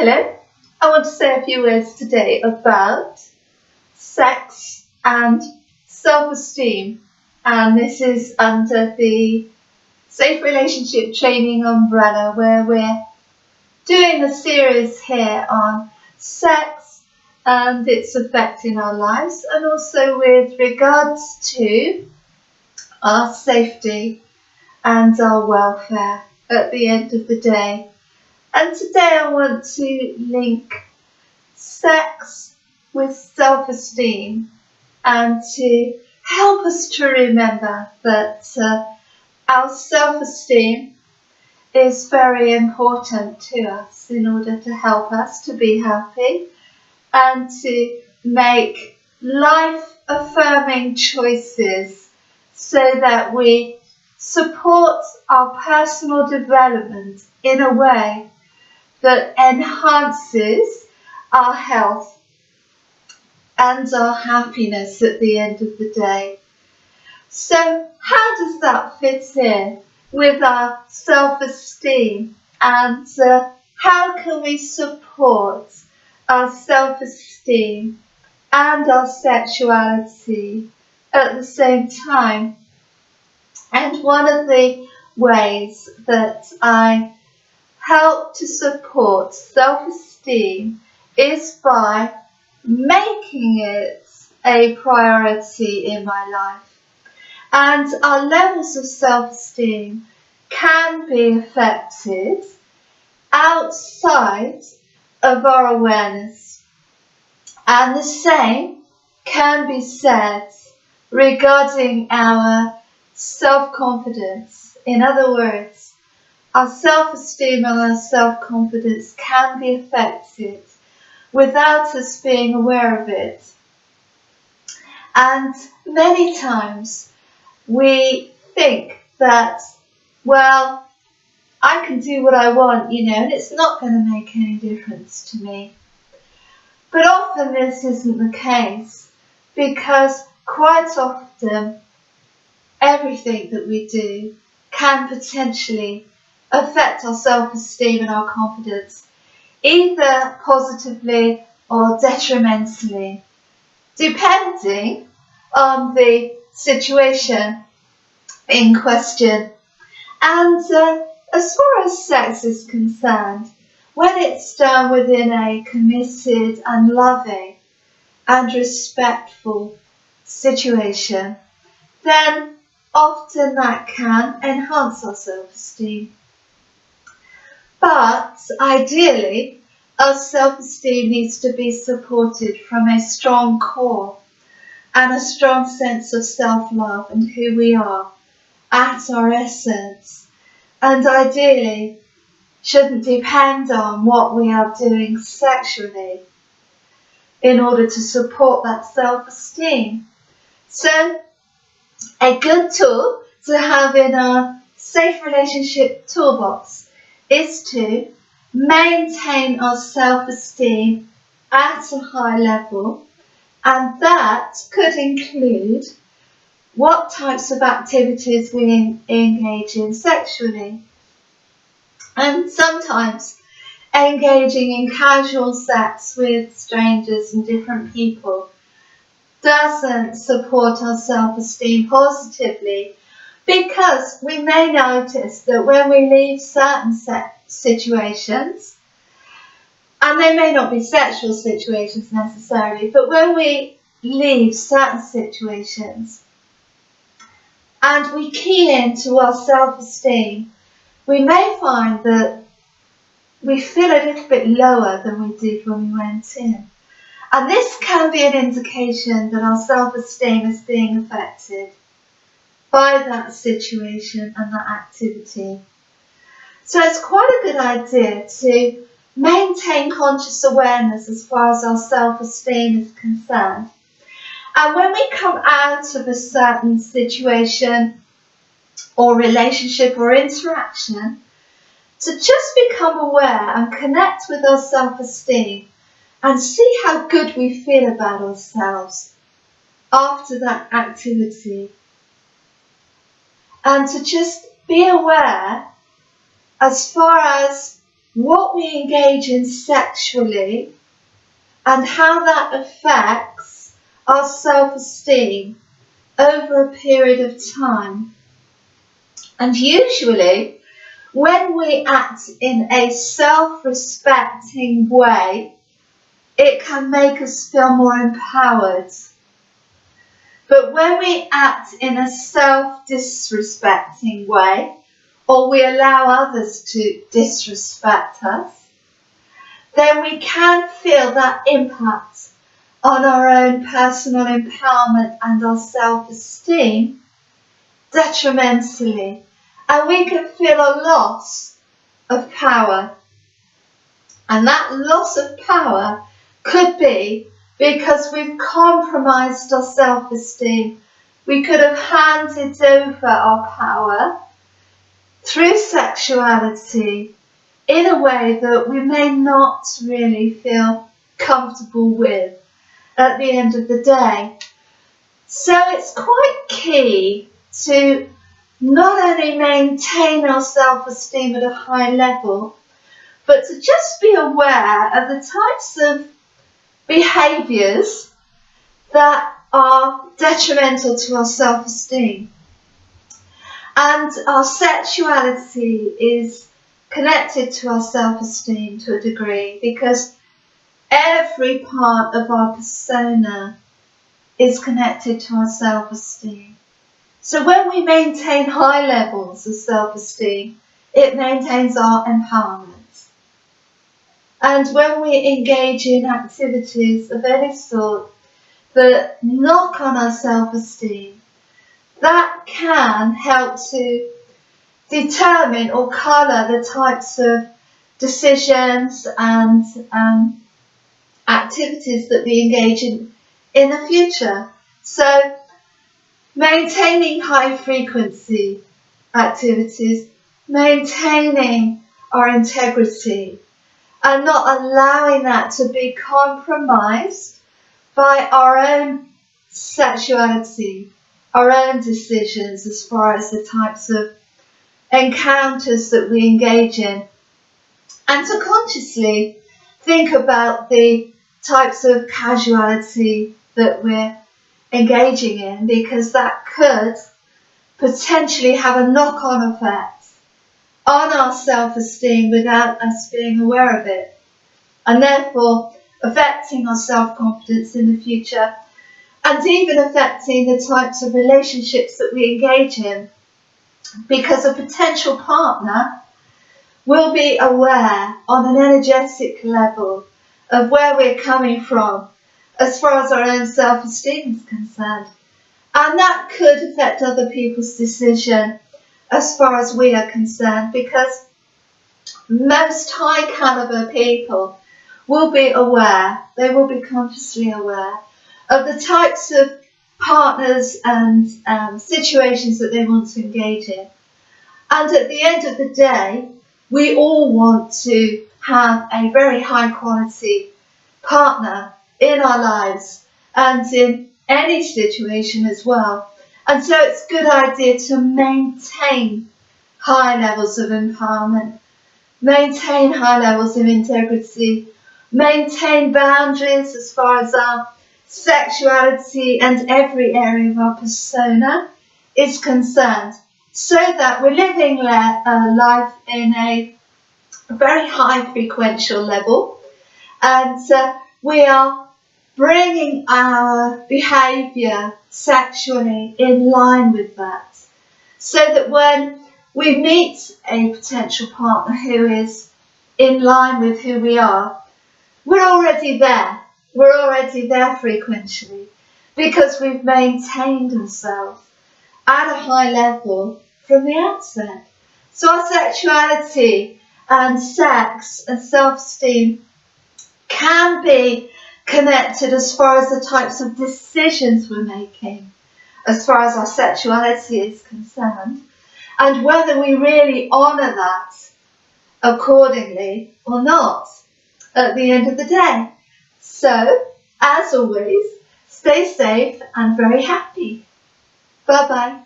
Hello, I want to say a few words today about sex and self-esteem, and this is under the Safe Relationship Training umbrella, where we're doing a series here on sex and its effect in our lives, and also with regards to our safety and our welfare at the end of the day. And today I want to link sex with self-esteem and to help us to remember that our self-esteem is very important to us in order to help us to be happy and to make life-affirming choices so that we support our personal development in a way that enhances our health and our happiness at the end of the day. So how does that fit in with our self-esteem, and how can we support our self-esteem and our sexuality at the same time? And one of the ways that I help to support self-esteem is by making it a priority in my life. And our levels of self-esteem can be affected outside of our awareness. And the same can be said regarding our self-confidence. In other words, our self-esteem and our self-confidence can be affected without us being aware of it. And many times we think that, well, I can do what I want, and it's not going to make any difference to me. But often this isn't the case, because quite often everything that we do can potentially affect our self-esteem and our confidence, either positively or detrimentally, depending on the situation in question. And as far as sex is concerned, when it's done within a committed and loving and respectful situation, then often that can enhance our self-esteem. But ideally, our self-esteem needs to be supported from a strong core and a strong sense of self-love and who we are at our essence, and ideally shouldn't depend on what we are doing sexually in order to support that self-esteem. So a good tool to have in our Safe Relationship Toolbox is to maintain our self-esteem at a high level, and that could include what types of activities we engage in sexually. And sometimes engaging in casual sex with strangers and different people doesn't support our self-esteem positively, because we may notice that when we leave certain situations, and they may not be sexual situations necessarily, but when we leave certain situations and we key into our self-esteem, we may find that we feel a little bit lower than we did when we went in. And this can be an indication that our self-esteem is being affected by that situation and that activity. So it's quite a good idea to maintain conscious awareness as far as our self-esteem is concerned. And when we come out of a certain situation or relationship or interaction, to just become aware and connect with our self-esteem and see how good we feel about ourselves after that activity. And to just be aware as far as what we engage in sexually and how that affects our self-esteem over a period of time. And usually, when we act in a self-respecting way, it can make us feel more empowered. But when we act in a self-disrespecting way, or we allow others to disrespect us, then we can feel that impact on our own personal empowerment and our self-esteem detrimentally. And we can feel a loss of power. And that loss of power could be because we've compromised our self-esteem. We could have handed over our power through sexuality in a way that we may not really feel comfortable with at the end of the day. So it's quite key to not only maintain our self-esteem at a high level, but to just be aware of the types of behaviours that are detrimental to our self-esteem. And our sexuality is connected to our self-esteem to a degree, because every part of our persona is connected to our self-esteem. So when we maintain high levels of self-esteem, it maintains our empowerment. And when we engage in activities of any sort that knock on our self-esteem, that can help to determine or colour the types of decisions and activities that we engage in the future. So maintaining high frequency activities, maintaining our integrity, and not allowing that to be compromised by our own sexuality, our own decisions as far as the types of encounters that we engage in, and to consciously think about the types of casuality that we're engaging in, because that could potentially have a knock-on effect on our self-esteem without us being aware of it, and therefore affecting our self-confidence in the future, and even affecting the types of relationships that we engage in, because a potential partner will be aware on an energetic level of where we're coming from as far as our own self-esteem is concerned. And that could affect other people's decision as far as we are concerned, because most high caliber people will be aware, they will be consciously aware of the types of partners and situations that they want to engage in. And at the end of the day, we all want to have a very high quality partner in our lives and in any situation as well. And so it's a good idea to maintain high levels of empowerment, maintain high levels of integrity, maintain boundaries as far as our sexuality and every area of our persona is concerned, so that we're living life in a very high frequential level, and we are bringing our behaviour sexually in line with that, so that when we meet a potential partner who is in line with who we are, we're already there. We're already there frequentially, because we've maintained ourselves at a high level from the outset. So our sexuality and sex and self-esteem can be connected as far as the types of decisions we're making, as far as our sexuality is concerned, and whether we really honour that accordingly or not at the end of the day. So, as always, stay safe and very happy. Bye-bye.